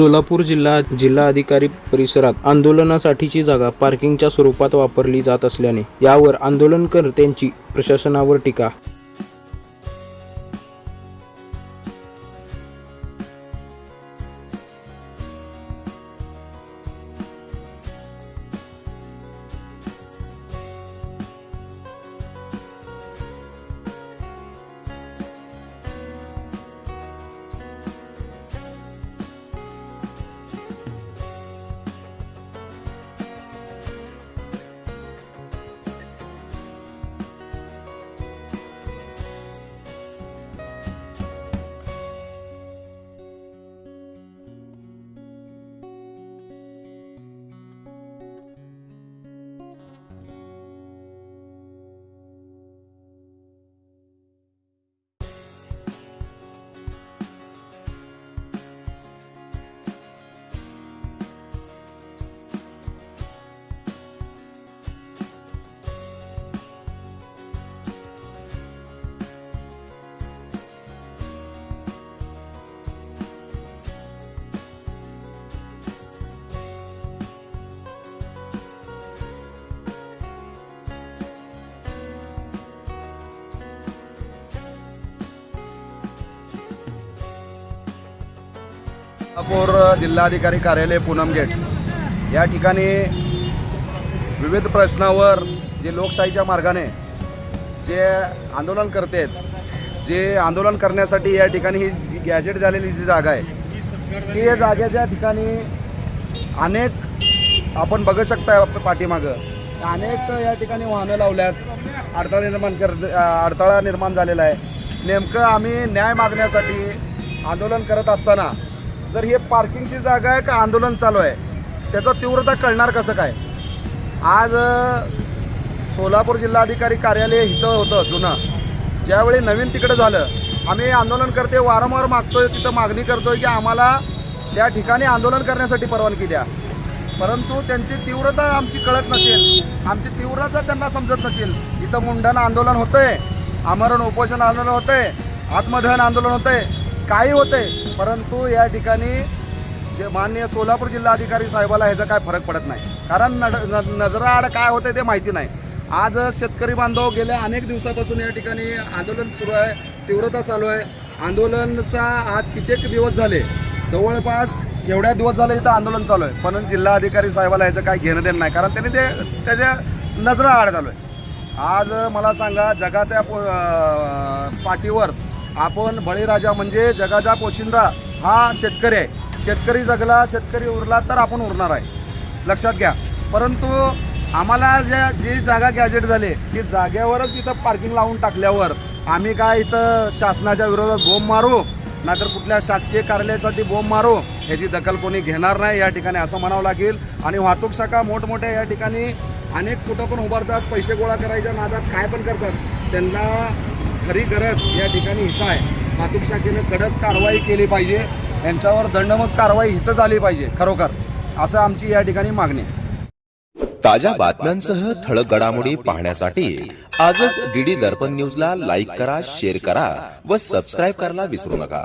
सोलापूर जिल्हाधिकारी परिसरात आंदोलनासाठीची जागा पार्किंगच्या स्वरूपात वापरली जात असल्याने यावर आंदोलनकर्त्यांची प्रशासनावर टीका। सोलापूर जिल्हाधिकारी कार्यालय पूनम गेट या ठिकाणी विविध प्रश्नावर जे लोकशाहीच्या मार्गाने जे आंदोलन करतात, जे आंदोलन करण्यासाठी या ठिकाणी ही गॅजेट झालेली जी जागा आहे ती या जागेच्या ठिकाणी अनेक आपण बघू शकता पाठीमागं अनेक या ठिकाणी वाहनं लावल्यात, अडथळा निर्माण झालेला आहे। नेमकं आम्ही न्याय मागण्यासाठी आंदोलन करत असताना जर हे पार्किंगची जागा आहे का आंदोलन चालू आहे त्याचं तीव्रता कळणार कसं काय। आज सोलापूर जिल्हाधिकारी कार्यालय इथं होतं जुनं, ज्यावेळी नवीन तिकडं झालं आम्ही आंदोलन करते वारंवार मागतोय, तिथं मागणी करतोय की आम्हाला त्या ठिकाणी आंदोलन करण्यासाठी परवानगी द्या, परंतु त्यांची तीव्रता आमची कळत नसेल, आमची तीव्रता त्यांना समजत नसेल। इथं मुंडन आंदोलन होतंय, आमरण उपोषण आंदोलन होतंय, आत्मदहन आंदोलन होतंय, काही होते, परंतु या ठिकाणी जे माननीय सोलापूर जिल्हाधिकारी साहेबाला ह्याचा काय फरक पडत नाही, कारण नजराआड काय होते ते माहिती नाही। आज शेतकरी बांधव गेल्या अनेक दिवसापासून या ठिकाणी आंदोलन सुरू आहे, तीव्रता चालू आहे। आंदोलनाचा आज कित्येक दिवस झाले, जवळपास एवढ्या दिवस झाले इथं आंदोलन चालू आहे, पण जिल्हाधिकारी साहेबाला ह्याचं काय घेणं देणं नाही, कारण त्यांनी ते त्याच्या नजराआड चालू आहे। आज मला सांगा, जगाच्या पाठीवर आपण बळीराजा म्हणजे जगाचा पोशिंदा हा शेतकरी आहे। शेतकरी जगला, शेतकरी उरला तर आपण उरणार आहे, लक्षात घ्या। परंतु आम्हाला जी जागा गॅजेट झाली ती जागेवरच इथं पार्किंग लावून टाकल्यावर आम्ही काय इथं शासनाच्या विरोधात बोंब मारू, नाहीतर कुठल्या शासकीय कार्यालयासाठी बोंब मारू, ह्याची दखल कोणी घेणार नाही या ठिकाणी असं म्हणावं लागेल। आणि वाहतूक शाखा मोठमोठ्या या ठिकाणी अनेक कुठं पण उभारतात, पैसे गोळा करायच्या नादात काय पण करतात, त्यांना खरी गरज या ठिकाणी हित आहे। वाहतूक शाखेने कडक कारवाई केली पाहिजे, यांच्यावर दंडात्मक कारवाई हित झाली पाहिजे खरोखर, असं आमची या ठिकाणी मागणी आहे। ताज्या बातम्यांसह ठळक घडामोडी पाहण्यासाठी आजच डीडी दर्पण न्यूजला लाईक करा, शेअर करा व सबस्क्राईब करायला विसरू नका।